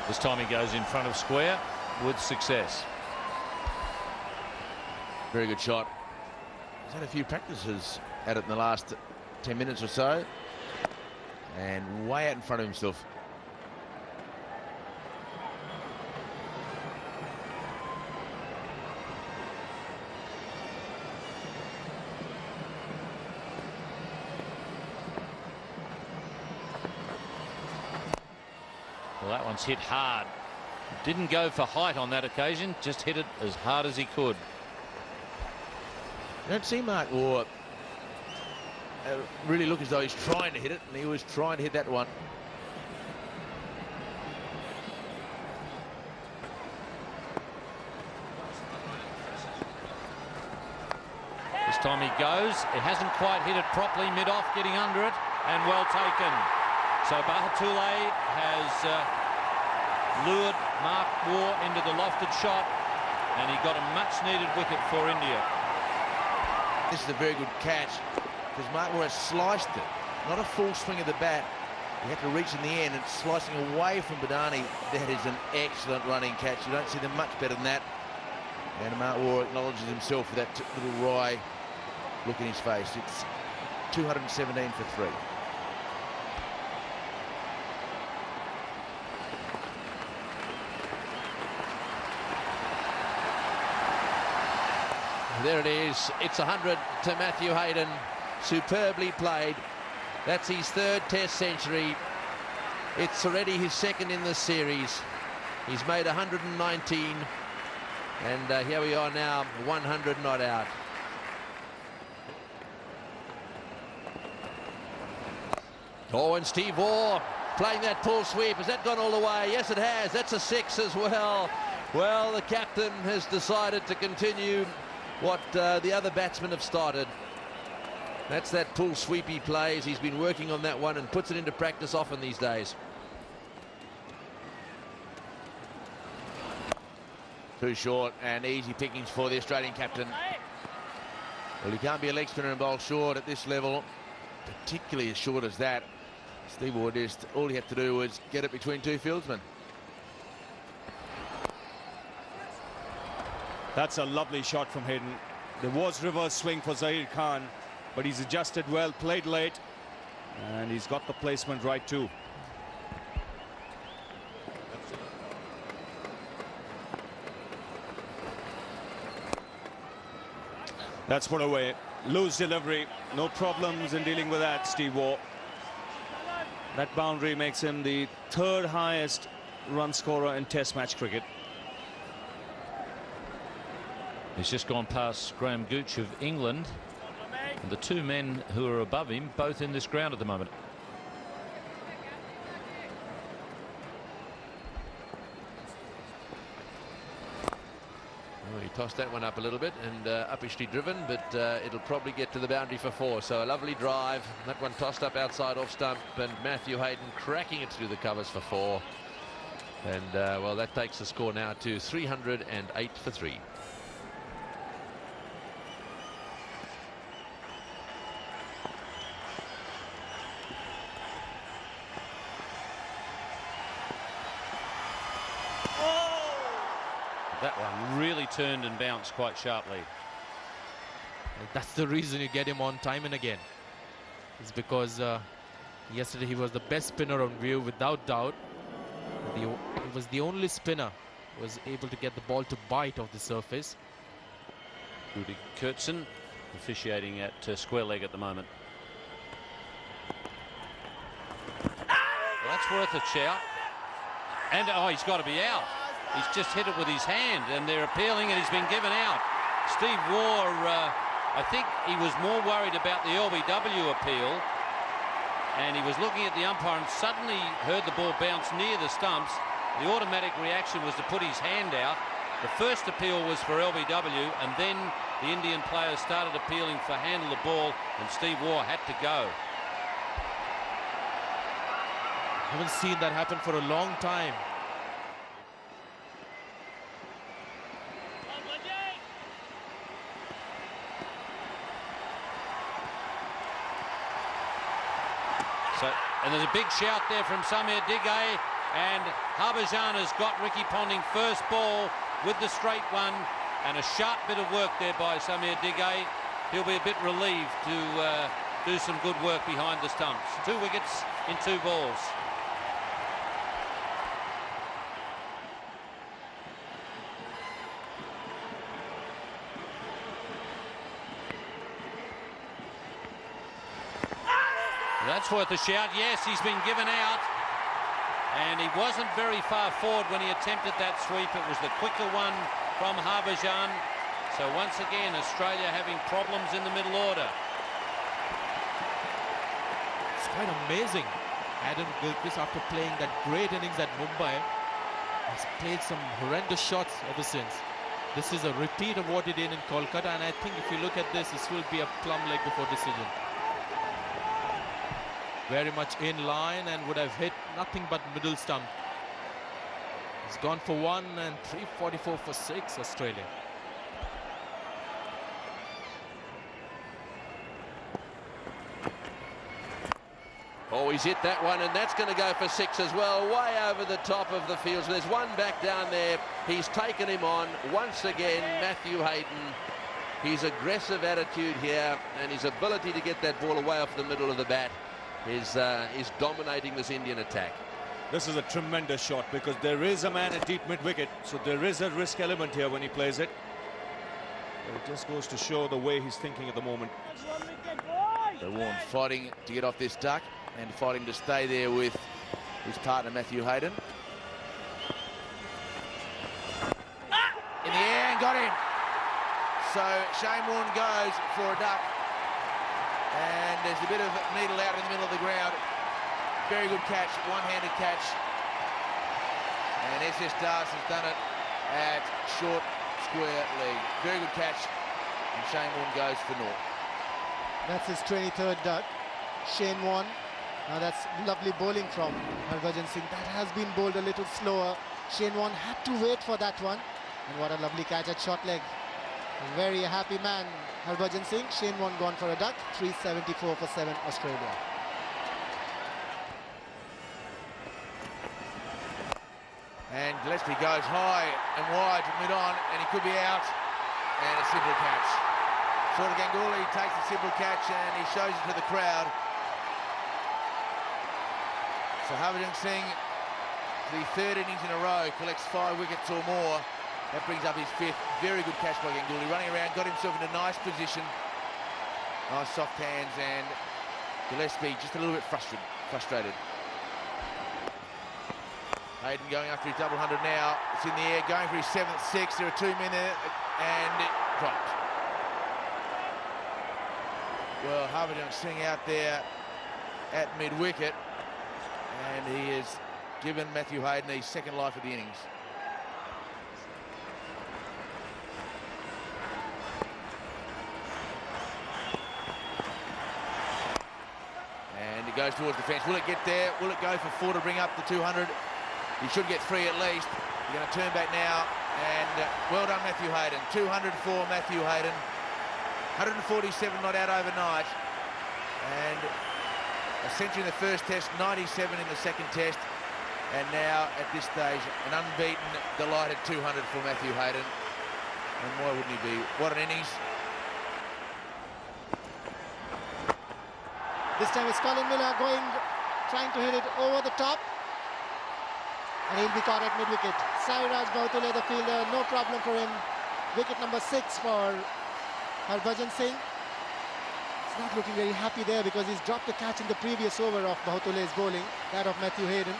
This time he goes in front of square with success. Very good shot. He's had a few practices at it in the last 10 minutes or so. And way out in front of himself. Well, that one's hit hard. Didn't go for height on that occasion, just hit it as hard as he could. You don't see Mark Waugh really look as though he's trying to hit it, and he was trying to hit that one. This time he goes. It hasn't quite hit it properly, mid-off, getting under it, and well taken. So Bahatule has lured Mark Waugh into the lofted shot, and he got a much-needed wicket for India. This is a very good catch, because Mark Waugh has sliced it. Not a full swing of the bat. He had to reach in the end, and slicing away from Badani. That is an excellent running catch. You don't see them much better than that. And Mark Waugh acknowledges himself for that little wry look in his face. It's 217 for 3. There it is. It's 100 to Matthew Hayden. Superbly played. That's his 3rd Test century. It's already his 2nd in the series. He's made 119. And here we are now, 100 not out. Oh, and Steve Waugh playing that pull sweep. Has that gone all the way? Yes, it has. That's a 6 as well. Well, the captain has decided to continue what the other batsmen have started. That's that pull sweep he plays. He's been working on that one and puts it into practice often these days. Too short and easy pickings for the Australian captain. Well, he can't be a leg spinner and bowl short at this level, particularly as short as that. Steve Waugh just, all he had to do was get it between 2 fieldsmen. That's a lovely shot from Hayden. There was reverse swing for Zahir Khan, but he's adjusted well, played late, and he's got the placement right too. That's put away. Loose delivery. No problems in dealing with that, Steve Waugh. That boundary makes him the 3rd highest run scorer in Test match cricket. He's just gone past Graham Gooch of England. And the 2 men who are above him, both in this ground at the moment. Well, he tossed that one up a little bit and uppishly driven, but it'll probably get to the boundary for 4. So a lovely drive. That one tossed up outside off stump, and Matthew Hayden cracking it through the covers for 4. And well, that takes the score now to 308 for 3. That one really turned and bounced quite sharply. That's the reason you get him on time and again. It's because yesterday he was the best spinner on view without doubt. He was the only spinner who was able to get the ball to bite off the surface. Rudy Kurtzen officiating at square leg at the moment. Well, that's worth a shout. And oh, he's got to be out. He's just hit it with his hand, and they're appealing, and he's been given out. Steve Waugh, I think he was more worried about the LBW appeal, and he was looking at the umpire and suddenly heard the ball bounce near the stumps. The automatic reaction was to put his hand out. The first appeal was for LBW, and then the Indian players started appealing for handle the ball, and Steve Waugh had to go. I haven't seen that happen for a long time. So, and there's a big shout there from Samir Digay. And Harbhajan has got Ricky Ponting first ball with the straight one, and a sharp bit of work there by Samir Digay. He'll be a bit relieved to do some good work behind the stumps. 2 wickets in 2 balls. That's worth a shout. Yes, he's been given out. And he wasn't very far forward when he attempted that sweep. It was the quicker one from Harbhajan. So once again, Australia having problems in the middle order. It's quite amazing. Adam Gilchrist, after playing that great innings at Mumbai, has played some horrendous shots ever since. This is a repeat of what he did in Kolkata, and I think if you look at this will be a plum leg before decision. Very much in line and would have hit nothing but middle stump. He's gone for 1 and 344 for 6, Australia. Oh, he's hit that one, and that's going to go for 6 as well, way over the top of the field. So there's one back down there. He's taken him on once again, Matthew Hayden. His aggressive attitude here and his ability to get that ball away off the middle of the bat is dominating this Indian attack. This is a tremendous shot because there is a man at deep mid-wicket, so there is a risk element here when he plays it. But it just goes to show the way he's thinking at the moment. So Warren fighting to get off this duck and fighting to stay there with his partner Matthew Hayden. In the air and got him. So Shane Warne goes for a duck. And there's a bit of needle out in the middle of the ground. Very good catch, one-handed catch. And SS Das has done it at short square leg. Very good catch. And Shane Warne goes for naught. That's his 23rd duck. Shane Warne. Now that's lovely bowling from Harbhajan Singh. That has been bowled a little slower. Shane Warne had to wait for that one. And what a lovely catch at short leg. A very happy man, Harbhajan Singh. Shane Warne gone for a duck. 374 for 7, Australia. And Gillespie goes high and wide to mid-on, and he could be out. And a simple catch. Sort of Ganguly takes the simple catch and he shows it to the crowd. So Harbhajan Singh, the 3rd innings in a row, collects 5 wickets or more. That brings up his 5th. Very good catch by Ganguly. Running around, got himself in a nice position. Nice soft hands, and Gillespie just a little bit frustrated. Hayden going after his double 100 now. It's in the air, going for his 7th 6. There are 2 men there, and it dropped. Well, Harbhajan Singh out there at mid-wicket, and he has given Matthew Hayden his 2nd life of the innings. And it goes towards the fence. Will it get there? Will it go for 4 to bring up the 200? He should get 3 at least. He's going to turn back now, and well done, Matthew Hayden. 200 for Matthew Hayden. 147 not out overnight, and a century in the first test, 97 in the second test, and now at this stage an unbeaten, delighted 200 for Matthew Hayden. And why wouldn't he be? What an innings. This time it's Colin Miller trying to hit it over the top, and he'll be caught at mid-wicket. Sairaj Bahutule, the fielder, no problem for him. Wicket number 6 for Harbhajan Singh. He's not looking very happy there because he's dropped a catch in the previous over of Bahutule's bowling, that of Matthew Hayden.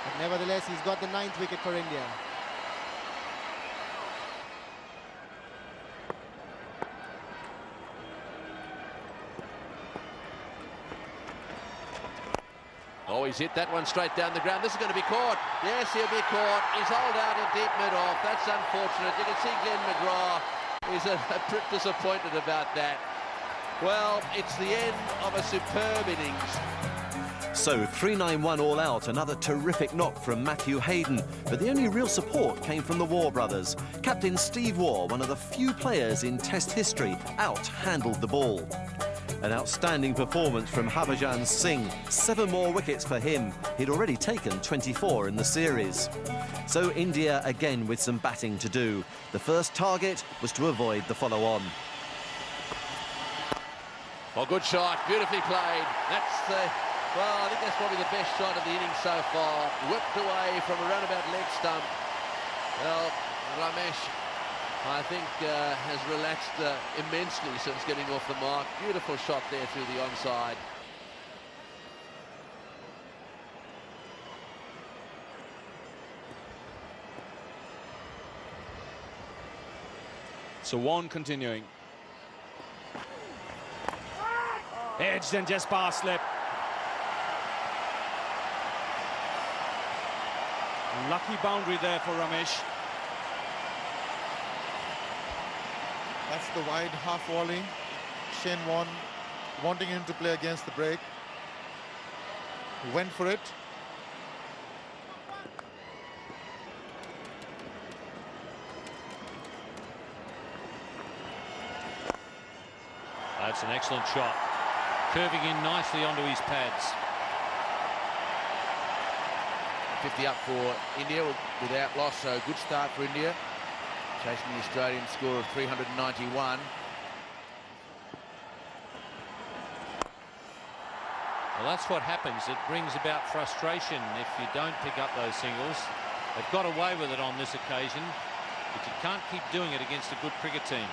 But nevertheless, he's got the 9th wicket for India. Oh, he's hit that one straight down the ground. This is going to be caught. Yes, he'll be caught. He's holed out a deep mid-off. That's unfortunate. You can see Glenn McGrath is a bit disappointed about that. Well, it's the end of a superb innings. So 391 all out, another terrific knock from Matthew Hayden, but the only real support came from the Waugh brothers. Captain Steve Waugh, one of the few players in Test history, out-handled the ball. An outstanding performance from Harbhajan Singh. 7 more wickets for him. He'd already taken 24 in the series. So India again with some batting to do. The first target was to avoid the follow-on. Oh, good shot, beautifully played. Well, I think that's probably the best shot of the innings so far. Whipped away from a roundabout leg stump. Well, Ramesh, I think, has relaxed immensely since getting off the mark. Beautiful shot there through the onside. So one continuing. Edged and just past slip. Lucky boundary there for Ramesh. That's the wide half volley. Shane Warne wanting him to play against the break. He went for it. That's an excellent shot. Curving in nicely onto his pads. 50 up for India without loss, so good start for India. Chasing the Australian score of 391. Well, that's what happens. It brings about frustration if you don't pick up those singles. They've got away with it on this occasion, but you can't keep doing it against a good cricket team.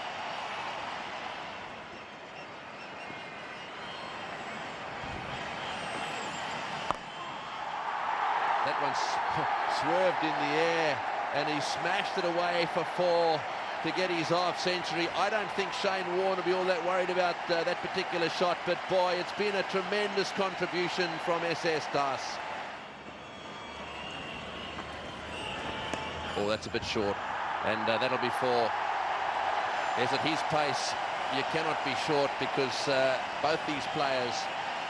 That one swerved in the air and he smashed it away for 4 to get his half century. I don't think Shane Warne will be all that worried about that particular shot, but boy, it's been a tremendous contribution from SS Das. Oh, that's a bit short, and that'll be 4. Yes, at his pace, you cannot be short because both these players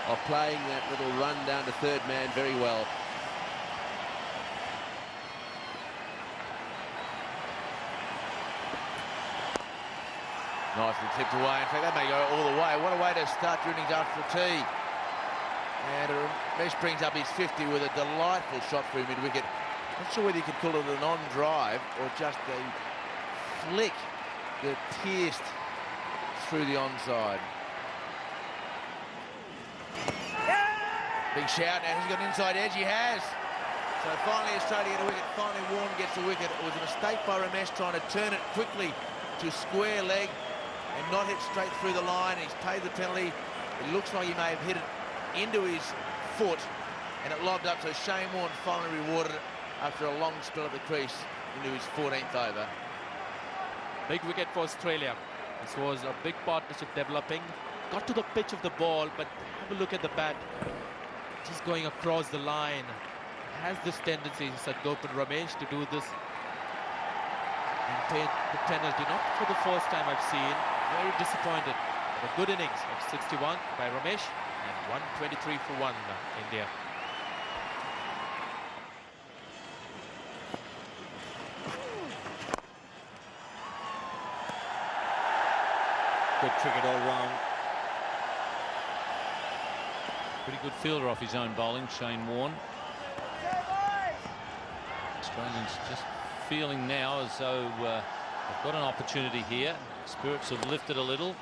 are playing that little run down to third man very well. Nicely tipped away. In fact, that may go all the way. What a way to start your innings after a tee. And Ramesh brings up his 50 with a delightful shot through mid-wicket. Not sure whether you could call it an on-drive or just a flick that pierced through the onside. Big shout now. He's got an inside edge. He has. So finally Australia get a wicket. Finally Warne gets a wicket. It was a mistake by Ramesh trying to turn it quickly to square leg and not hit straight through the line. He's paid the penalty. It looks like he may have hit it into his foot and it lobbed up, so Shane Warne finally rewarded it after a long spell at the crease into his 14th over. Big wicket for Australia. This was a big partnership developing. Got to the pitch of the ball, but have a look at the bat. Just going across the line. Has this tendency, said Gopal Ramesh, to do this. And the penalty, not for the first time I've seen. Very disappointed. But a good innings of 61 by Ramesh and 123 for 1 India. Good cricket all round. Pretty good fielder off his own bowling, Shane Warne. Australians just feeling now as though they've got an opportunity here. Spirits have lifted a little.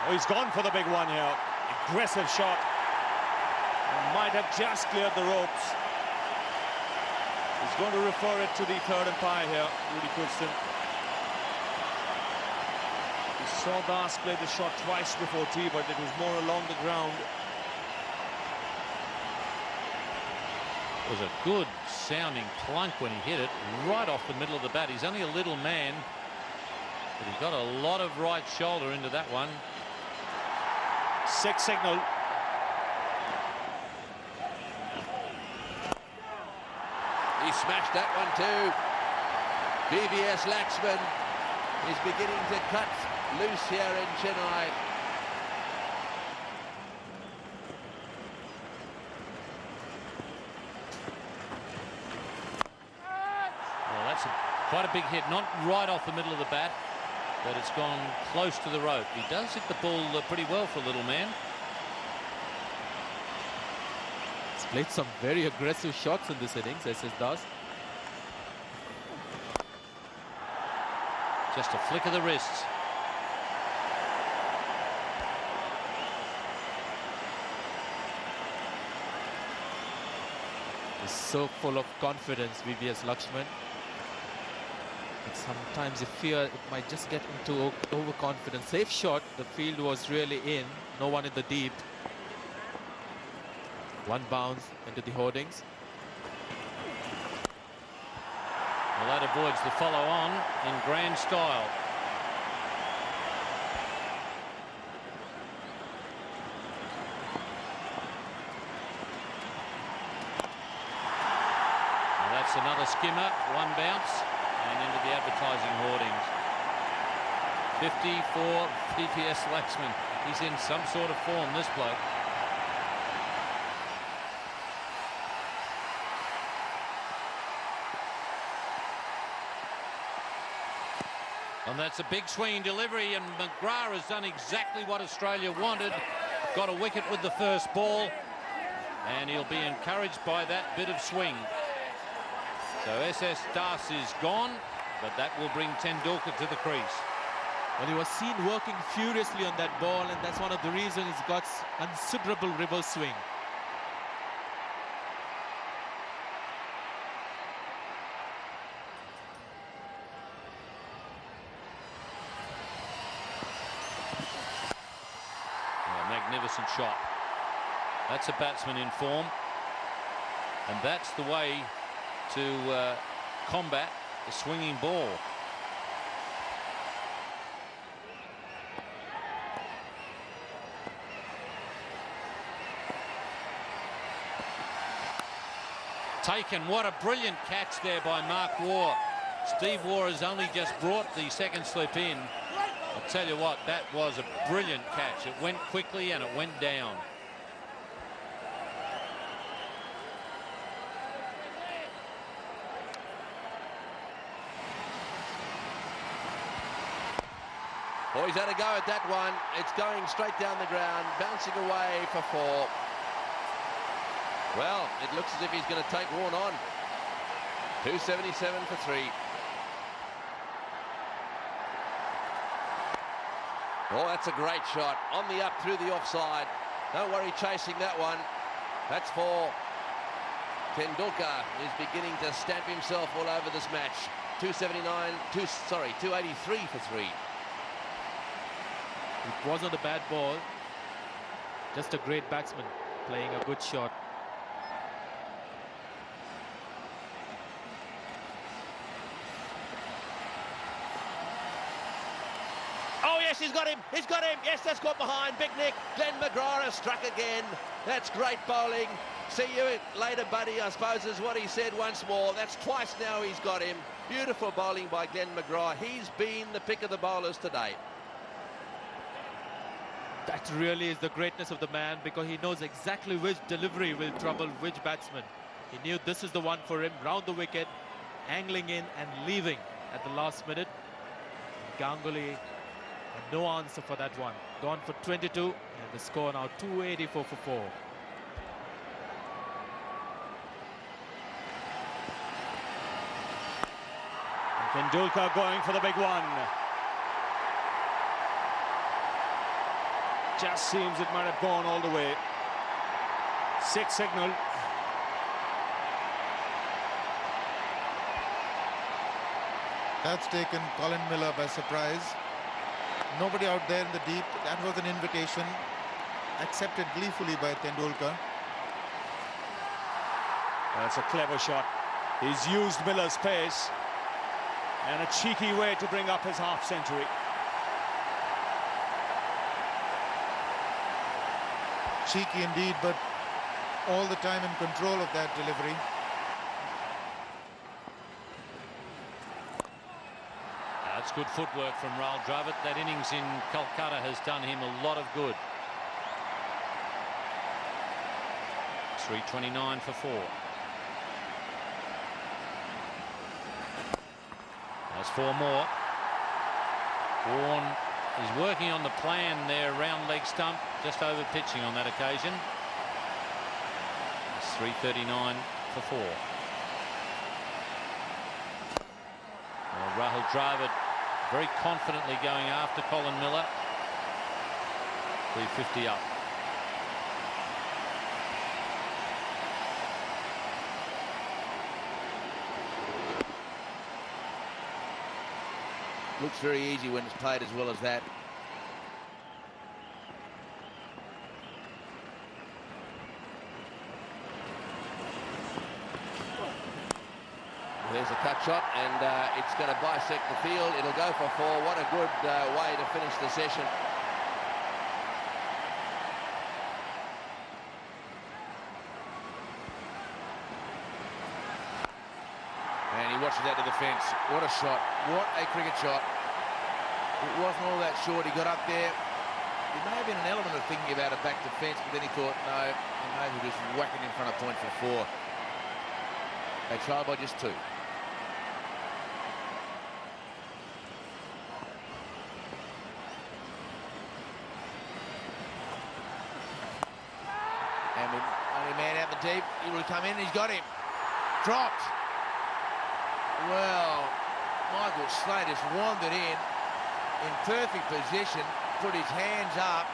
Oh, he's gone for the big one here. Aggressive shot. And might have just cleared the ropes. He's going to refer it to the third umpire here, Rudy Coulson. We saw Das play the shot twice before tea, but it was more along the ground. It was a good sounding plunk when he hit it right off the middle of the bat. He's only a little man, but he got a lot of right shoulder into that one. 6 signal. He smashed that one too. VVS Laxman is beginning to cut loose here in Chennai. Well, that's Quite a big hit, not right off the middle of the bat, but it's gone close to the rope. He does hit the ball pretty well for a little man. He's played some very aggressive shots in this innings, SS does. Just a flick of the wrists. He's so full of confidence, VVS Lakshman. But sometimes you fear it might just get into overconfidence. Safe shot. The field was really in. No one in the deep. One bounce into the hoardings. Well, that avoids the follow on in grand style. Well, that's another skimmer. One bounce. And into the advertising hoardings. 50 for VVS Lakshman. He's in some sort of form, this bloke. And that's a big swinging delivery, and McGrath has done exactly what Australia wanted. Got a wicket with the first ball, and he'll be encouraged by that bit of swing. So SS Das is gone, but that will bring Tendulkar to the crease. Well, he was seen working furiously on that ball, and that's one of the reasons he's got considerable reverse swing. Magnificent shot. That's a batsman in form, and that's the way to combat the swinging ball. Taken. What a brilliant catch there by Mark Waugh. Steve Waugh has only just brought the second slip in. I'll tell you what, that was a brilliant catch. It went quickly and it went down. Oh, he's had a go at that one. It's going straight down the ground, bouncing away for 4. Well, it looks as if he's going to take Warren on. 277 for 3. Oh, that's a great shot. On the up through the offside. Don't worry chasing that one. That's 4. Tendulkar is beginning to stamp himself all over this match. 283 for 3. It wasn't a bad ball. Just a great batsman playing a good shot. Oh, yes, he's got him. He's got him. Yes, that's got behind. Big Nick. Glenn McGrath has struck again. That's great bowling. See you later, buddy, I suppose is what he said once more. That's twice now he's got him. Beautiful bowling by Glenn McGrath. He's been the pick of the bowlers today. That really is the greatness of the man, because he knows exactly which delivery will trouble which batsman. He knew this is the one for him. Round the wicket, angling in and leaving at the last minute. Ganguly had no answer for that one. Gone for 22, and the score now 284 for 4. Tendulkar going for the big one. Just seems it might have gone all the way. 6 signal. That's taken Colin Miller by surprise. Nobody out there in the deep. That was an invitation accepted gleefully by Tendulkar. That's a clever shot. He's used Miller's pace and a cheeky way to bring up his half-century. Cheeky indeed, but all the time in control of that delivery. That's good footwork from Rahul Dravid. That innings in Kolkata has done him a lot of good. 329 for 4. That's 4 more. Warren is working on the plan there, round leg stump, just over pitching on that occasion. It's 3:39 for 4. Well, Rahul Dravid very confidently going after Colin Miller. 350 up. Looks very easy when it's played as well as that. There's a cut shot, and it's going to bisect the field. It'll go for 4. What a good way to finish the session. And he watches that to the fence. What a shot. What a cricket shot. It wasn't all that short. He got up there. There may have been an element of thinking about it back to fence, but then he thought, no, he may as well just whack it in front of point for 4. They tried by just 2. And with only man out the deep, he will come in, and he's got him. Dropped. Well, Michael Slater just wandered in perfect position, put his hands up,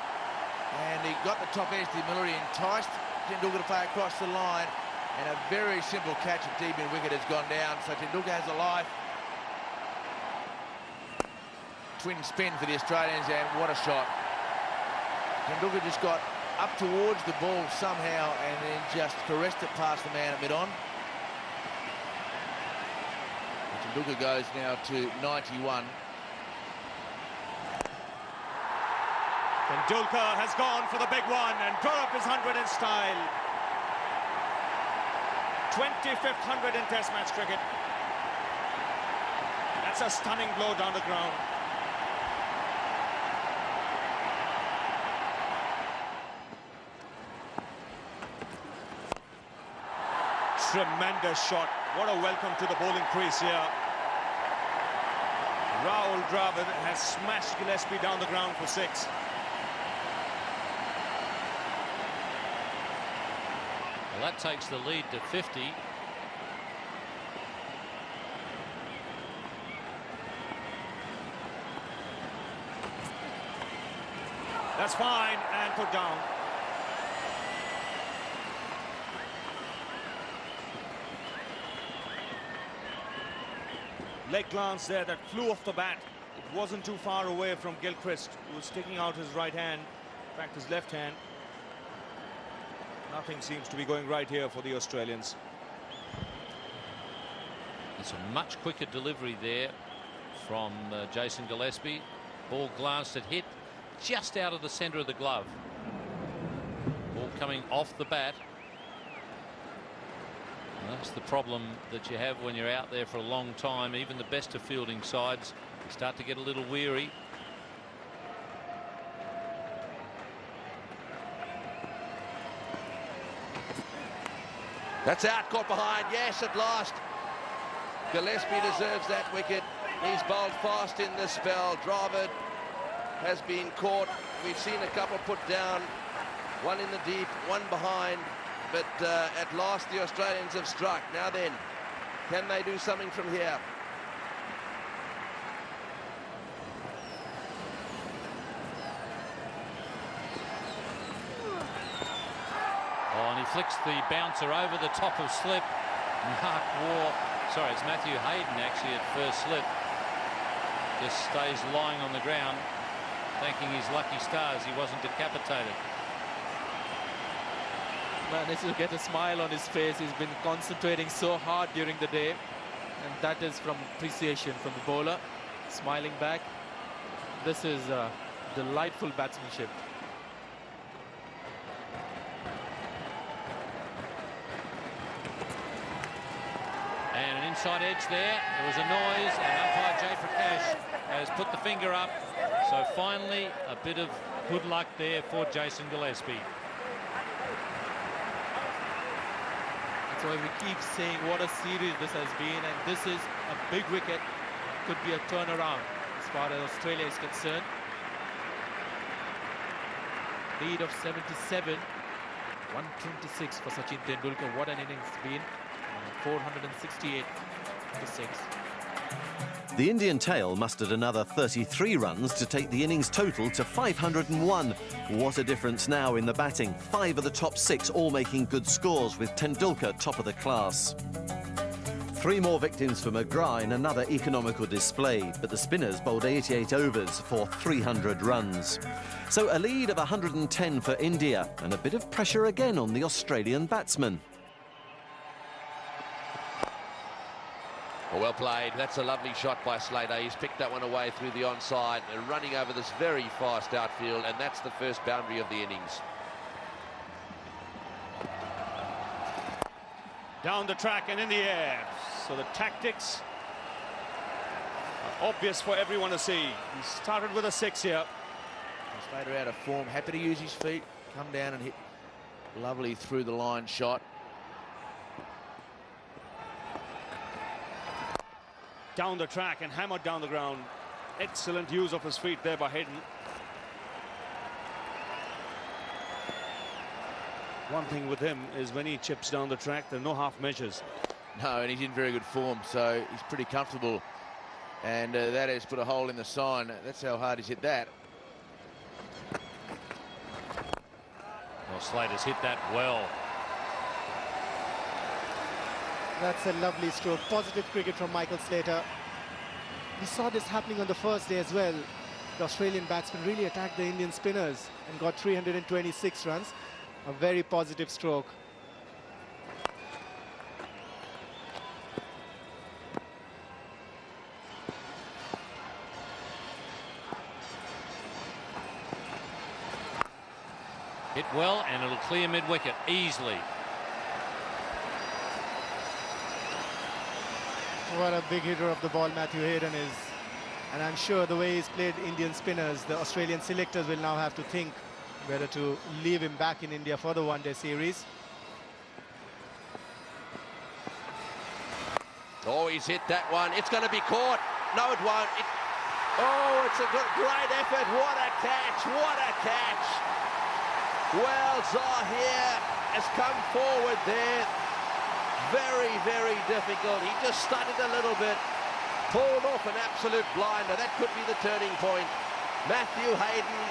and he got the top edge to Miller. He enticed Tendulkar to play across the line, and a very simple catch at deep in wicket has gone down, so Tendulkar has a life. Twin spin for the Australians, and what a shot. Tendulkar just got up towards the ball somehow and then just caressed it past the man at mid-on. Tendulkar goes now to 91. Tendulkar has gone for the big one and drawn up his 100 in style. 25th 100 in Test match cricket. That's a stunning blow down the ground. Tremendous shot. What a welcome to the bowling crease here. Rahul Dravid has smashed Gillespie down the ground for 6. Well, that takes the lead to 50. That's fine and put down. Leg glance there that flew off the bat. It wasn't too far away from Gilchrist, who was sticking out his right hand, in fact his left hand. Nothing seems to be going right here for the Australians. It's a much quicker delivery there from Jason Gillespie. Ball glanced at, hit just out of the centre of the glove. Ball coming off the bat. And that's the problem that you have when you're out there for a long time. Even the best of fielding sides start to get a little weary. That's out, caught behind. Yes, at last. Gillespie deserves that wicket. He's bowled fast in this spell. Dravid has been caught. We've seen a couple put down. One in the deep, one behind. But at last the Australians have struck. Now then, can they do something from here? Oh, and he flicks the bouncer over the top of slip. Mark Waugh, sorry, it's Matthew Hayden actually at first slip. Just stays lying on the ground, thanking his lucky stars he wasn't decapitated. Managed to get a smile on his face. He's been concentrating so hard during the day, and that is from appreciation from the bowler, smiling back. This is delightful batsmanship. And an inside edge there. There was a noise, and umpire Jay Prakash has put the finger up. So finally, a bit of good luck there for Jason Gillespie. That's why we keep saying what a series this has been, and this is a big wicket could be a turnaround as far as Australia is concerned. Lead of 77, 126 for Sachin Tendulkar. What an innings it's been. 468 to 6. The Indian tail mustered another 33 runs to take the innings total to 501. What a difference now in the batting. 5 of the top 6 all making good scores, with Tendulkar top of the class. 3 more victims for McGrath in another economical display, but the spinners bowled 88 overs for 300 runs. So a lead of 110 for India, and a bit of pressure again on the Australian batsmen. Well played. That's a lovely shot by Slater. He's picked that one away through the onside and running over this very fast outfield, and that's the first boundary of the innings. Down the track and in the air. So the tactics are obvious for everyone to see. He started with a 6 here. Slater out of form, happy to use his feet, come down and hit lovely through the line shot. Down the track and hammered down the ground. Excellent use of his feet there by Hayden. One thing with him is when he chips down the track, there are no half measures. No, and he's in very good form, so he's pretty comfortable. And that has put a hole in the sign. That's how hard he's hit that. Well, Slater's hit that well. That's a lovely stroke. Positive cricket from Michael Slater. We saw this happening on the first day as well. The Australian batsman really attacked the Indian spinners and got 326 runs. A very positive stroke. Hit well, and it'll clear mid-wicket easily. What a big hitter of the ball Matthew Hayden is. And I'm sure the way he's played Indian spinners, the Australian selectors will now have to think whether to leave him back in India for the one-day series. Oh, he's hit that one. It's going to be caught. No, it won't. Oh, it's a great effort. What a catch. What a catch. Well, Zahir has come forward there. Very, very difficult. He just stuttered a little bit. Pulled off an absolute blinder. That could be the turning point. Matthew Hayden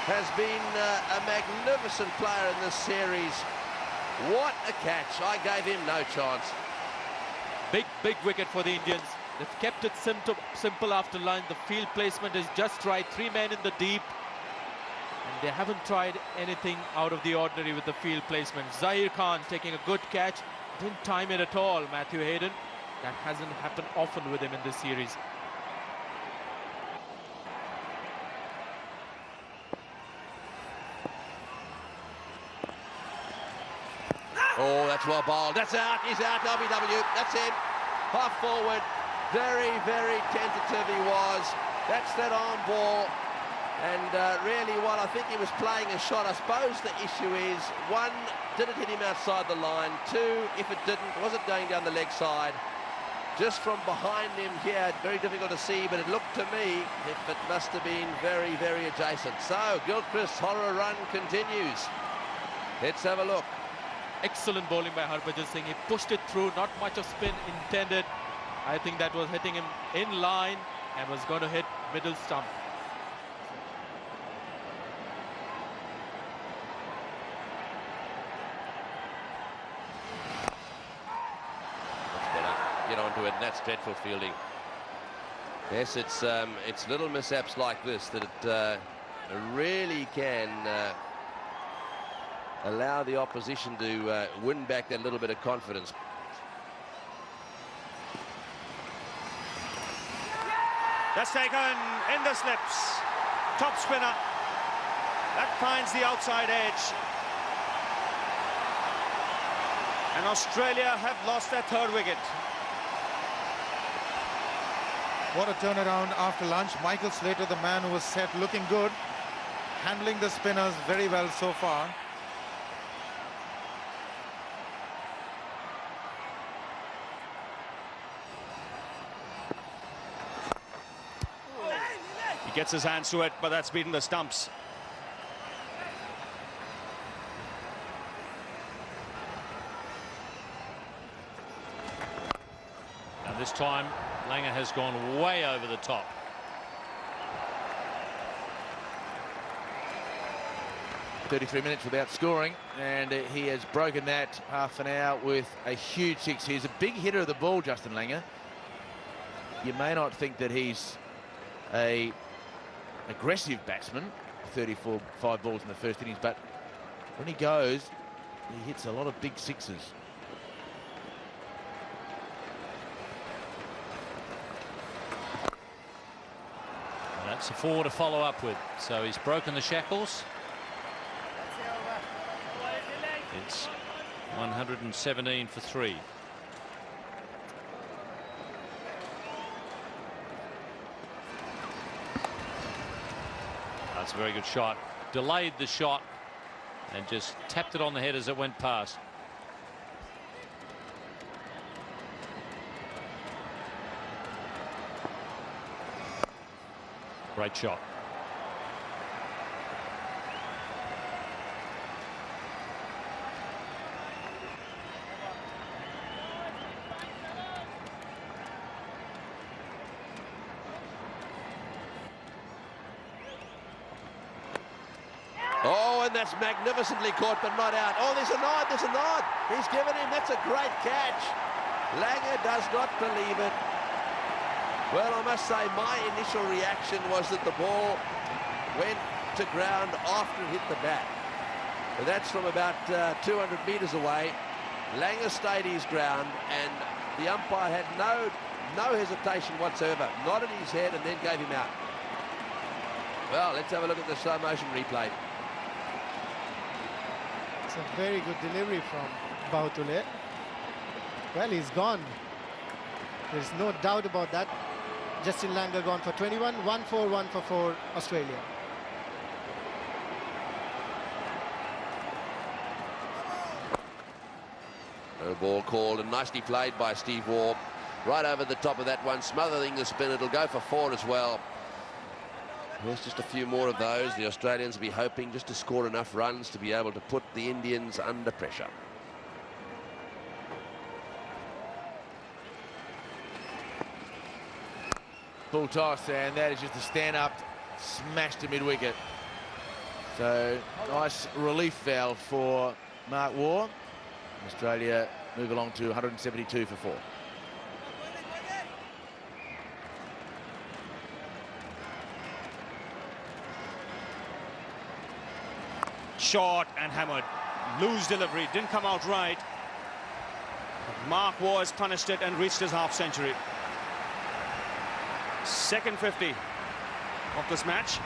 has been a magnificent player in this series. What a catch. I gave him no chance. Big wicket for the Indians. They've kept it simple after line. The field placement is just right. 3 men in the deep. And they haven't tried anything out of the ordinary with the field placement. Zahir Khan taking a good catch. Didn't time it at all, Matthew Hayden. That hasn't happened often with him in this series. Oh, that's well bowled. That's out. He's out. WW. That's him. Half forward. Very, very tentative he was. That's that arm ball. And really, while I think he was playing a shot, I suppose the issue is, 1, did it hit him outside the line? 2, if it didn't, was it going down the leg side? Just from behind him here, very difficult to see, but it looked to me if it must have been very, very adjacent. So, Gilchrist's horror run continues. Let's have a look. Excellent bowling by Harbhajan Singh. He pushed it through, not much of spin intended. I think that was hitting him in line and was going to hit middle stump. Get onto it, and that's dreadful fielding. Yes, it's little mishaps like this that it really can allow the opposition to win back that little bit of confidence. That's taken in the slips. Top spinner. That finds the outside edge. And Australia have lost their 3rd wicket. What a turnaround after lunch. Michael Slater, the man who was set, looking good, handling the spinners very well so far. He gets his hands to it, but that's beaten the stumps. And this time, Langer has gone way over the top. "33 minutes without scoring, and he has broken that half an hour with a huge six. He's a big hitter of the ball, Justin Langer. You may not think that he's a aggressive batsman, 5 balls in the first innings, but when he goes, he hits a lot of big sixes. And that's a 4 to follow up with. So he's broken the shackles. It's 117 for 3. That's a very good shot. Delayed the shot and just tapped it on the head as it went past. Great shot. Oh, and that's magnificently caught, but not out. Oh, there's a nod, there's a nod. He's given him, that's a great catch. Langer does not believe it. Well, I must say, my initial reaction was that the ball went to ground after it hit the bat. But that's from about 200 metres away. Langer stayed his ground, and the umpire had no hesitation whatsoever. Nodded his head and then gave him out. Well, let's have a look at the slow motion replay. It's a very good delivery from Bahutule. Well, he's gone. There's no doubt about that. Justin Langer gone for 21, 1 for 1 for 4, Australia. No ball called, and nicely played by Steve Waugh. Right over the top of that one, smothering the spin. It'll go for 4 as well. There's just a few more of those. The Australians will be hoping just to score enough runs to be able to put the Indians under pressure. Full toss, and that is just a stand-up smash to mid-wicket. So, nice relief valve for Mark Waugh. Australia move along to 172 for 4. Short and hammered. Loose delivery, didn't come out right. Mark Waugh has punished it and reached his half century. Second 50 of this match.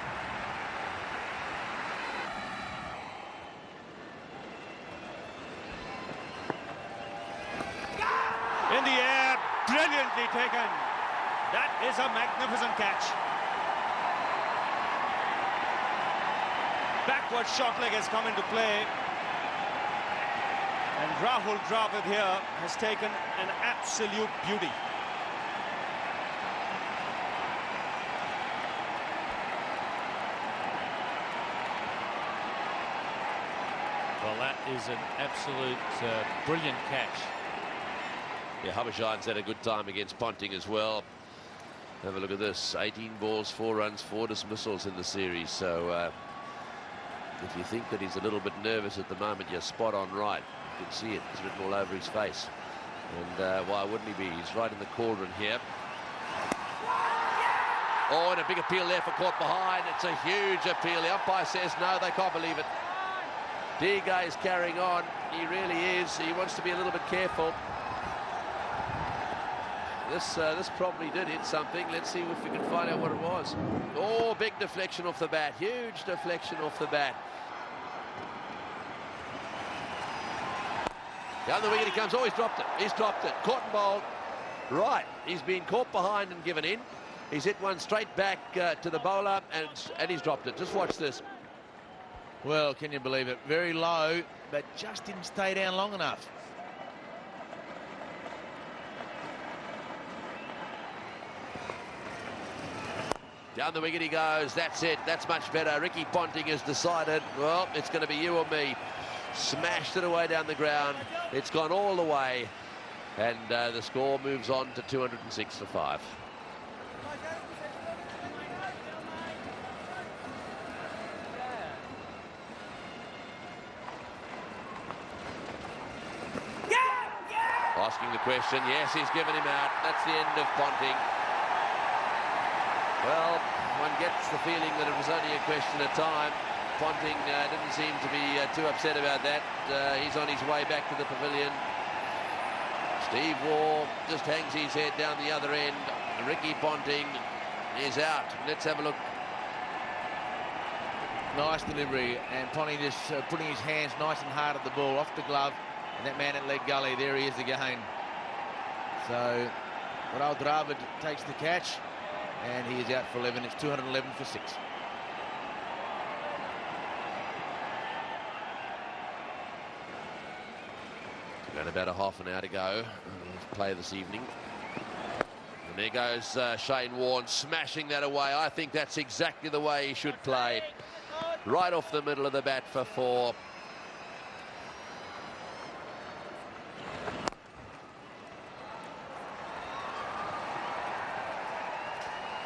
In the air, brilliantly taken. That is a magnificent catch. Backward short leg has come into play. And Rahul Dravid here has taken an absolute beauty. Well, that is an absolute brilliant catch. Yeah, Harbhajan's had a good time against Ponting as well. Have a look at this. 18 balls, 4 runs, 4 dismissals in the series. So if you think that he's a little bit nervous at the moment, you're spot on right. You can see it. It's written all over his face. And why wouldn't he be? He's right in the cauldron here. Oh, and a big appeal there for caught behind. It's a huge appeal. The umpire says no, they can't believe it. Diga is carrying on. He really is. He wants to be a little bit careful. This probably did hit something. Let's see if we can find out what it was. Oh, big deflection off the bat. Huge deflection off the bat. Down the wicket he comes. Oh, he's dropped it. He's dropped it. Caught and bowled. Right. He's been caught behind and given in. He's hit one straight back to the bowler, and he's dropped it. Just watch this. Well, can you believe it? Very low, but just didn't stay down long enough. Down the wicket he goes. That's it. That's much better. Ricky Ponting has decided, well, it's going to be you or me. Smashed it away down the ground. It's gone all the way. And the score moves on to 206 for 5. Asking the question. Yes, he's given him out. That's the end of Ponting. Well, one gets the feeling that it was only a question of time. Ponting didn't seem to be too upset about that. He's on his way back to the pavilion. Steve Waugh just hangs his head down the other end. Ricky Ponting is out. Let's have a look. Nice delivery, and Ponting just putting his hands nice and hard at the ball, off the glove, and that man at leg gully, there he is again. So, Ral Dravid takes the catch, and he is out for 11. It's 211 for 6. Around about a half an hour to go. Play this evening. And there goes Shane Warne smashing that away. I think that's exactly the way he should play. Right off the middle of the bat for 4.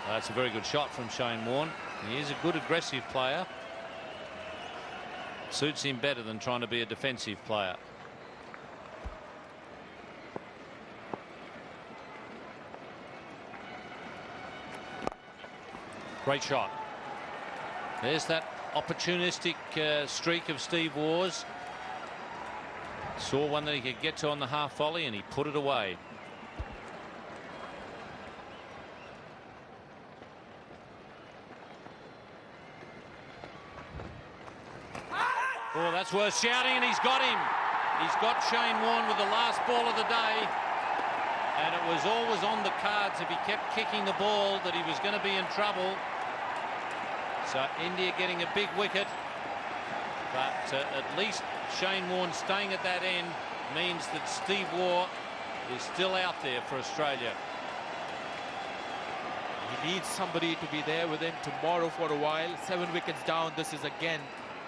That's a very good shot from Shane Warne. He is a good aggressive player. Suits him better than trying to be a defensive player. Great shot. There's that opportunistic streak of Steve Waugh's. Saw one that he could get to on the half volley, and he put it away. Oh, that's worth shouting, and he's got him. He's got Shane Warne with the last ball of the day. And it was always on the cards, if he kept kicking the ball, that he was going to be in trouble. So India getting a big wicket. But at least Shane Warne staying at that end means that Steve Waugh is still out there for Australia. He needs somebody to be there with him tomorrow for a while. 7 wickets down. This is again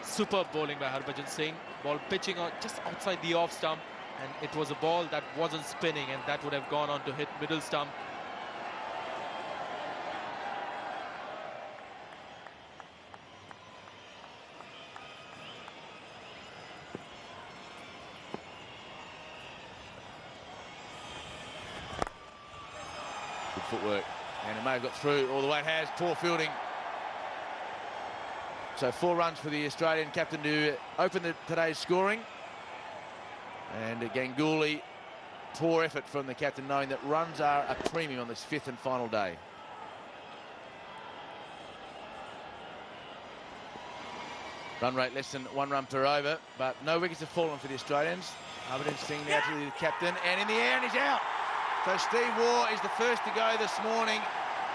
superb bowling by Harbhajan Singh. Ball pitching out just outside the off stump, and it was a ball that wasn't spinning, and that would have gone on to hit middle stump. Good footwork, and it may have got through all the way. It has. Poor fielding. So 4 runs for the Australian captain to open today's scoring. And Ganguly, poor effort from the captain, knowing that runs are a premium on this 5th and final day. Run rate less than 1 run per over, but no wickets have fallen for the Australians. Harbhajan Singh now to the captain, and in the air, and he's out. So Steve Waugh is the first to go this morning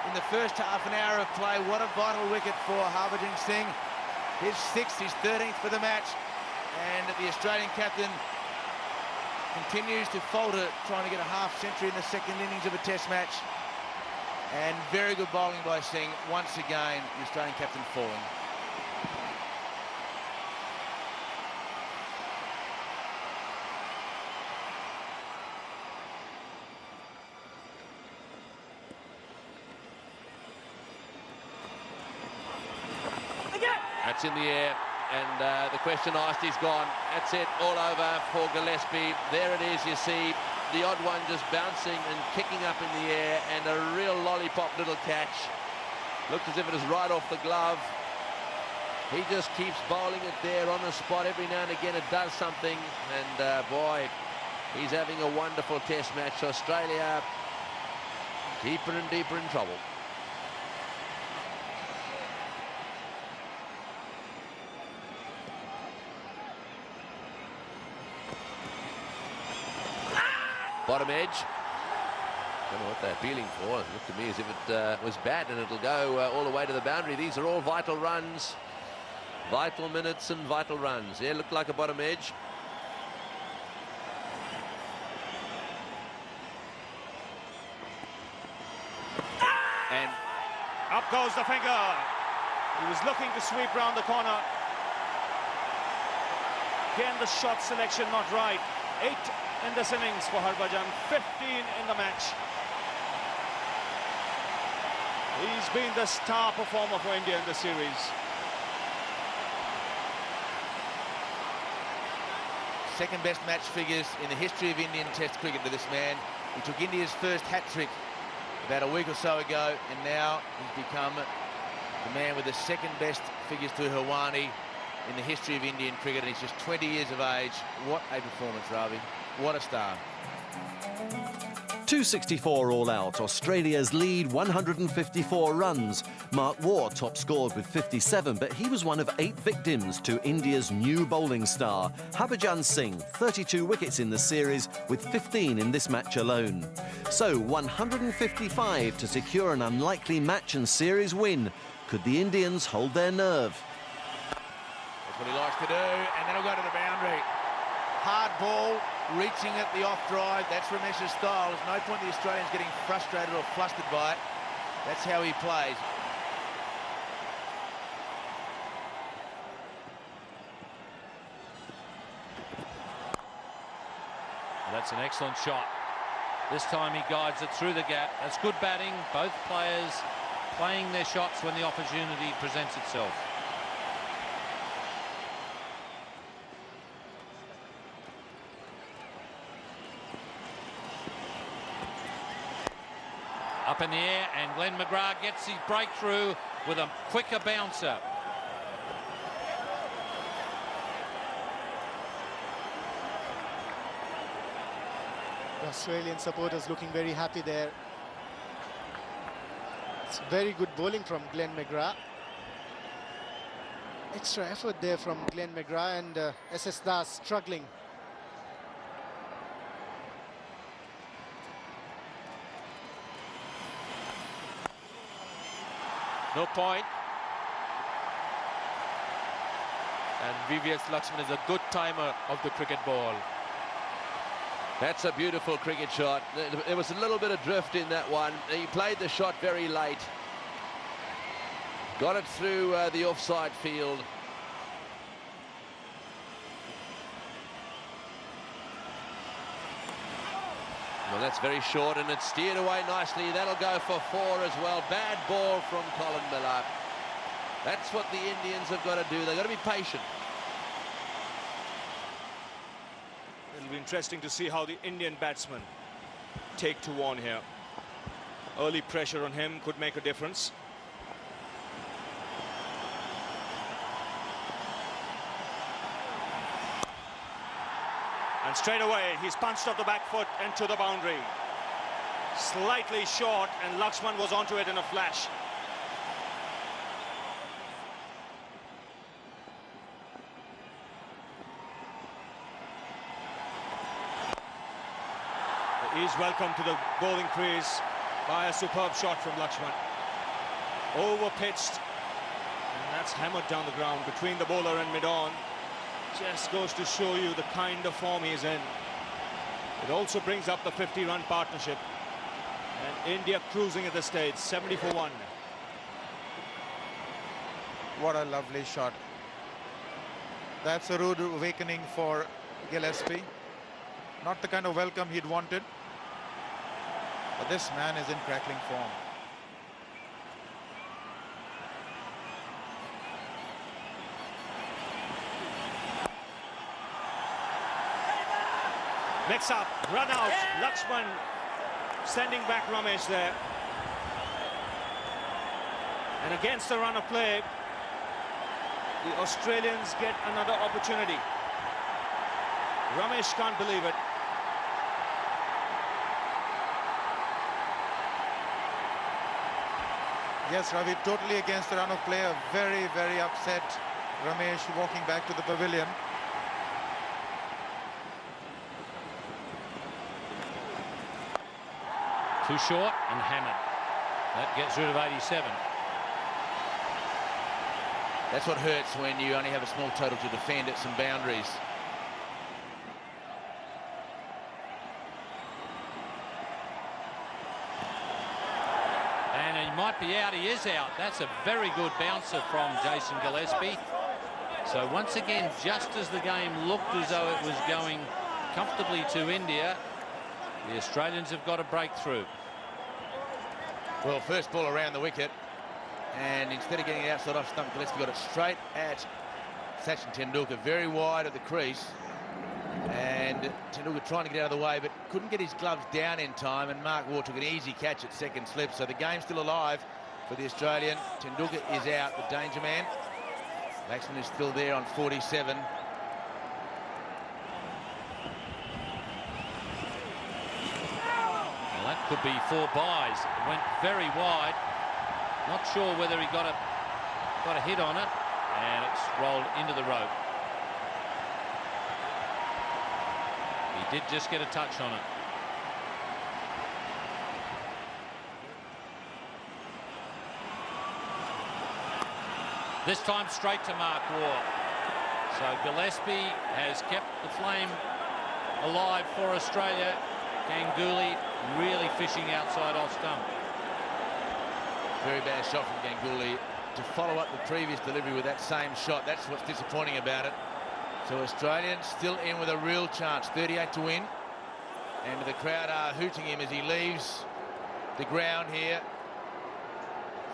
in the first half an hour of play. What a vital wicket for Harbhajan Singh. His 6th, his 13th for the match, and the Australian captain continues to falter, trying to get a half-century in the 2nd innings of a test match. And very good bowling by Singh. Once again, the Australian captain falling. That's in the air, and the question asked is gone. That's it, all over for Gillespie. There it is, you see the odd one just bouncing and kicking up in the air, and a real lollipop little catch. Looked as if it was right off the glove. He just keeps bowling it there on the spot. Every now and again it does something, and boy, he's having a wonderful test match. Australia deeper and deeper in trouble. Bottom edge. Don't know what they're appealing for. It looked to me as if it was bad, and it'll go all the way to the boundary. These are all vital runs, vital minutes and vital runs. Yeah, looked like a bottom edge. And up Up goes the finger. He was looking to sweep round the corner. Again, the shot selection not right. 8 in this innings for Harbhajan, 15 in the match. He's been the star performer for India in the series. Second best match figures in the history of Indian Test cricket to this man. He took India's first hat-trick about a week or so ago, and now he's become the man with the second best figures to Hawani in the history of Indian cricket, and he's just 20 years of age. What a performance, Ravi. What a star. 264 all out, Australia's lead 154 runs. Mark Waugh top scored with 57, but he was one of 8 victims to India's new bowling star, Harbhajan Singh, 32 wickets in the series with 15 in this match alone. So 155 to secure an unlikely match and series win. Could the Indians hold their nerve? That's what he likes to do, and then he'll go to the boundary. Hard ball, reaching at the off drive. That's Ramesh's style. There's no point the Australians getting frustrated or flustered by it. That's how he plays. That's an excellent shot. This time he guides it through the gap. That's good batting. Both players playing their shots when the opportunity presents itself. Up in the air, and Glenn McGrath gets his breakthrough with a quicker bouncer. The Australian supporters looking very happy there. It's very good bowling from Glenn McGrath. Extra effort there from Glenn McGrath, and SS Das struggling. No point. And VVS Lakshman is a good timer of the cricket ball. That's a beautiful cricket shot. There was a little bit of drift in that one. He played the shot very late. Got it through the offside field. Well, that's very short, and it's steered away nicely. That'll go for 4 as well. Bad ball from Colin Miller. That's what the Indians have got to do. They've got to be patient. It'll be interesting to see how the Indian batsmen take to one here. Early pressure on him could make a difference. And straight away, he's punched off the back foot and to the boundary. Slightly short, and Lakshman was onto it in a flash. He's welcome to the bowling crease by a superb shot from Lakshman. Over-pitched, and that's hammered down the ground between the bowler and mid-on. Just goes to show you the kind of form he's in. It also brings up the 50-run partnership. And India cruising at this stage, 70 for 1. What a lovely shot. That's a rude awakening for Gillespie. Not the kind of welcome he'd wanted. But this man is in crackling form. Mix up, run out, Lakshman sending back Ramesh there. And against the run of play, the Australians get another opportunity. Ramesh can't believe it. Yes, Ravi, totally against the run of play. A very, very upset Ramesh walking back to the pavilion. Too short and hammered. That gets rid of 87. That's what hurts when you only have a small total to defend at some boundaries. And he might be out. He is out. That's a very good bouncer from Jason Gillespie. So once again, just as the game looked as though it was going comfortably to India, the Australians have got a breakthrough. Well, first ball around the wicket, and instead of getting it outside off stump, Gillespie got it straight at Sachin Tendulkar, very wide at the crease. And Tendulkar trying to get out of the way, but couldn't get his gloves down in time, and Mark Waugh took an easy catch at second slip. So the game's still alive for the Australian. Tendulkar is out, the danger man. Laxman is still there on 47. Well, that could be 4 byes. It went very wide. Not sure whether he got a hit on it, and it's rolled into the rope. He did just get a touch on it. This time straight to Mark Waugh. So Gillespie has kept the flame alive for Australia. Ganguly really fishing outside off stump. Very bad shot from Ganguly to follow up the previous delivery with that same shot. That's what's disappointing about it. So Australians still in with a real chance, 38 to win. And the crowd are hooting him as he leaves the ground here.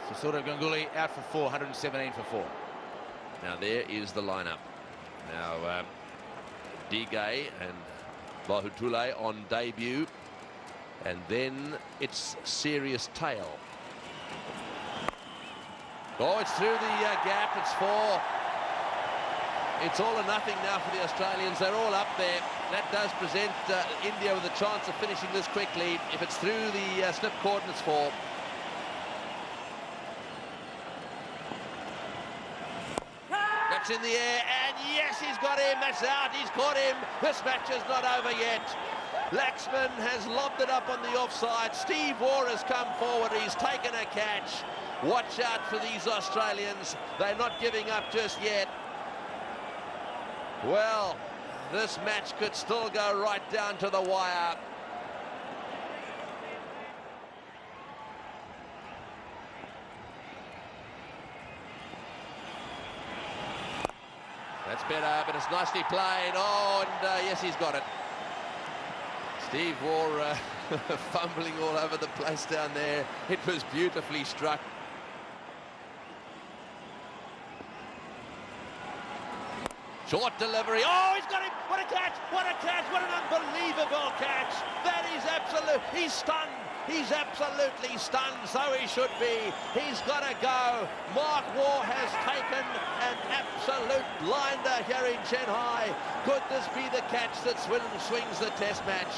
So sort of Ganguly out for 4, 117 for 4. Now there is the lineup. Now Digay and Bahutule on debut, and then it's Serious Tail. Oh, it's through the gap. It's 4. It's all or nothing now for the Australians. They're all up there. That does present India with a chance of finishing this quickly. If it's through the slip coordinates 4. That's in the air, and yes, he's got him. That's out. He's got him. This match is not over yet. Laxman has lobbed it up on the offside. Steve Waugh has come forward. He's taken a catch. Watch out for these Australians. They're not giving up just yet. Well, this match could still go right down to the wire. That's better, but it's nicely played. Oh, and yes, he's got it. Steve Waugh fumbling all over the place down there. It was beautifully struck. Short delivery. Oh, he's got him. What a catch. What a catch. What an unbelievable catch. That is absolute. He's stunned. He's absolutely stunned. So he should be. He's got to go. Mark Waugh has taken an absolute blinder here in Chennai. Could this be the catch that swings the test match?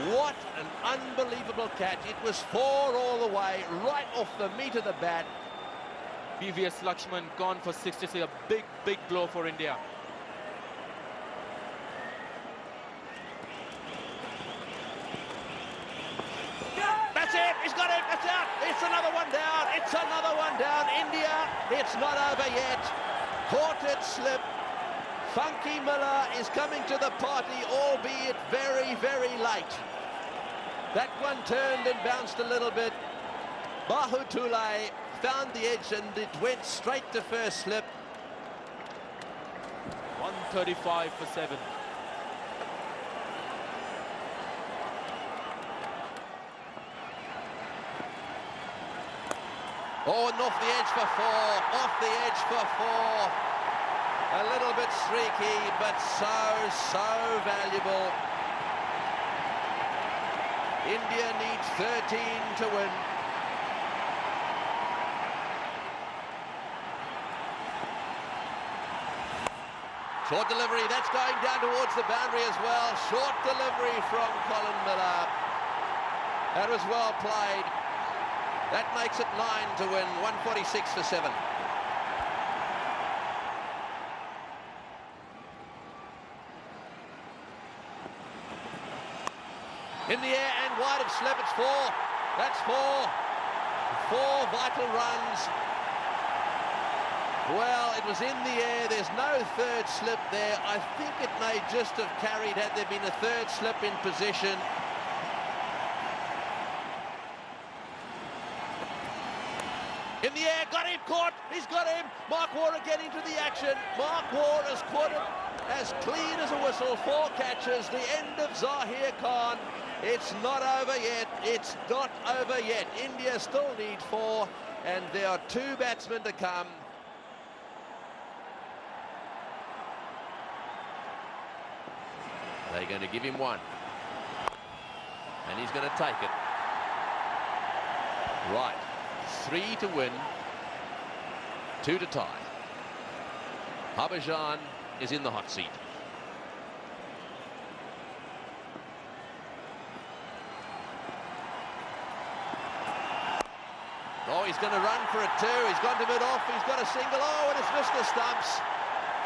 What an unbelievable catch. It was 4 all the way, right off the meat of the bat. PVS Lakshman gone for 63, a big blow for India. That's it, he's got it, it's out, it's another one down, it's another one down. India, it's not over yet. Caught it slip. Funky Miller is coming to the party, albeit very, very late. That one turned and bounced a little bit. Bahutule found the edge and it went straight to first slip. 135 for 7. Oh, and off the edge for 4. Off the edge for 4. A little bit streaky, but so valuable. India needs 13 to win. Short delivery, that's going down towards the boundary as well. Short delivery from Colin Miller. That was well played. That makes it 9 to win, 146 for 7. In the air and wide of slip, it's 4. That's 4. 4 vital runs. Well, it was in the air. There's no third slip there. I think it may just have carried had there been a third slip in position. In the air, got him, caught, he's got him. Mark Warner getting to the action. Mark Warner has caught it as clean as a whistle. 4 catches, the end of Zahir Khan. It's not over yet, it's not over yet. India still need 4, and there are 2 batsmen to come. They're going to give him 1. And he's going to take it. Right. 3 to win, 2 to tie. Harbhajan is in the hot seat. Oh, he's going to run for it too. He's gone to mid-off. He's got a single. Oh, and it's missed the stumps.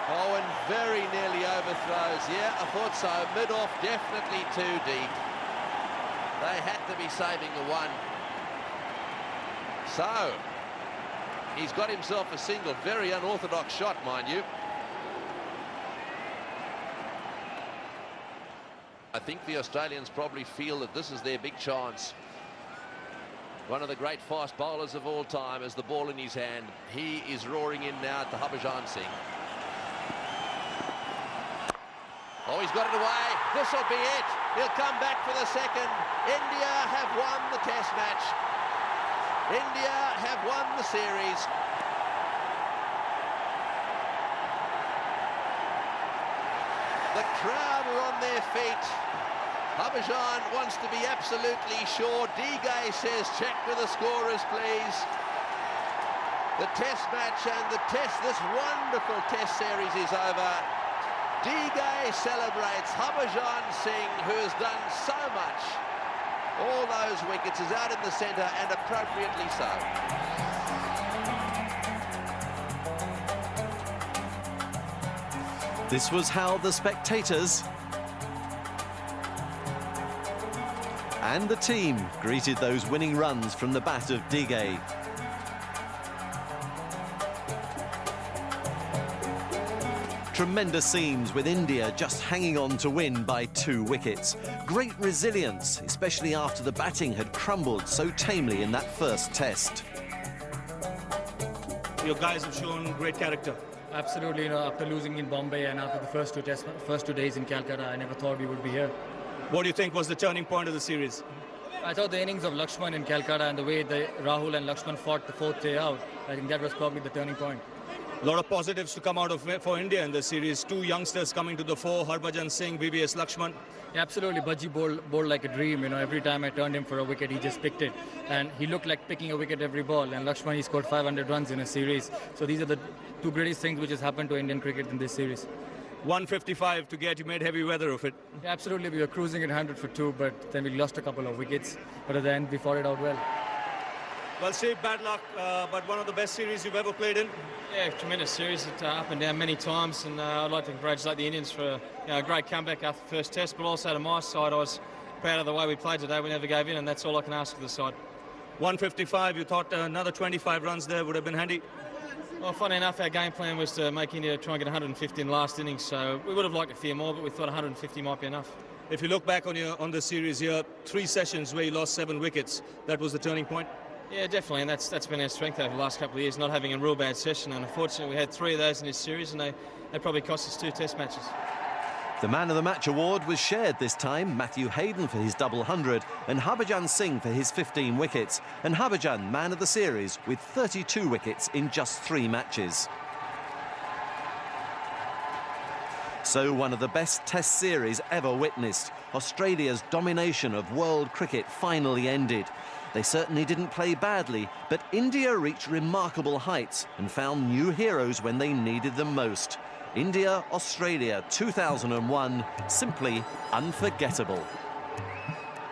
Oh, and very nearly overthrows. Yeah, I thought so. Mid-off, definitely too deep. They had to be saving the 1. So, he's got himself a single. Very unorthodox shot, mind you. I think the Australians probably feel that this is their big chance. One of the great fast bowlers of all time has the ball in his hand. He is roaring in now at the Harbhajan Singh. Oh, he's got it away. This will be it. He'll come back for the second. India have won the Test match. India have won the series. The crowd are on their feet. Harbhajan wants to be absolutely sure. Digay says, check with the scorers, please. The Test match and this wonderful Test series is over. Digay celebrates. Harbhajan Singh, who has done so much. All those wickets, is out in the centre, and appropriately so. This was how the spectators and the team greeted those winning runs from the bat of Digay. Tremendous scenes with India just hanging on to win by 2 wickets. Great resilience, especially after the batting had crumbled so tamely in that first test. Your guys have shown great character. Absolutely, you know, after losing in Bombay and after the first 2 days in Calcutta, I never thought we would be here. What do you think was the turning point of the series? I thought the innings of Lakshman in Calcutta and the way Rahul and Lakshman fought the 4th day out, I think that was probably the turning point. A lot of positives to come out of for India in this series. 2 youngsters coming to the fore, Harbhajan Singh, VVS Lakshman. Yeah, absolutely, Bajji bowled like a dream. You know, every time I turned him for a wicket, he just picked it. And he looked like picking a wicket every ball. And Lakshman, he scored 500 runs in a series. So these are the 2 greatest things which has happened to Indian cricket in this series. 155 to get, you made heavy weather of it. Yeah, absolutely, we were cruising at 100 for 2, but then we lost a couple of wickets. But at the end, we fought it out well. Well, Steve, bad luck, but one of the best series you've ever played in. Yeah, tremendous series. It's up and down many times, and I'd like to congratulate the Indians for a great comeback after the first test, but also to my side, I was proud of the way we played today. We never gave in, and that's all I can ask of the side. 155, you thought another 25 runs there would have been handy? Well, funny enough, our game plan was to make India try and get 150 in the last innings, so we would have liked a few more, but we thought 150 might be enough. If you look back on the series here, 3 sessions where you lost 7 wickets, that was the turning point? Yeah, definitely, and that's been our strength over the last couple of years, not having a real bad session, and unfortunately we had 3 of those in this series, and they probably cost us 2 test matches. The Man of the Match award was shared this time. Matthew Hayden for his double 100 and Harbhajan Singh for his 15 wickets. And Harbhajan, man of the series, with 32 wickets in just 3 matches. So one of the best Test series ever witnessed. Australia's domination of world cricket finally ended. They certainly didn't play badly, but India reached remarkable heights and found new heroes when they needed them most. India, Australia 2001, simply unforgettable.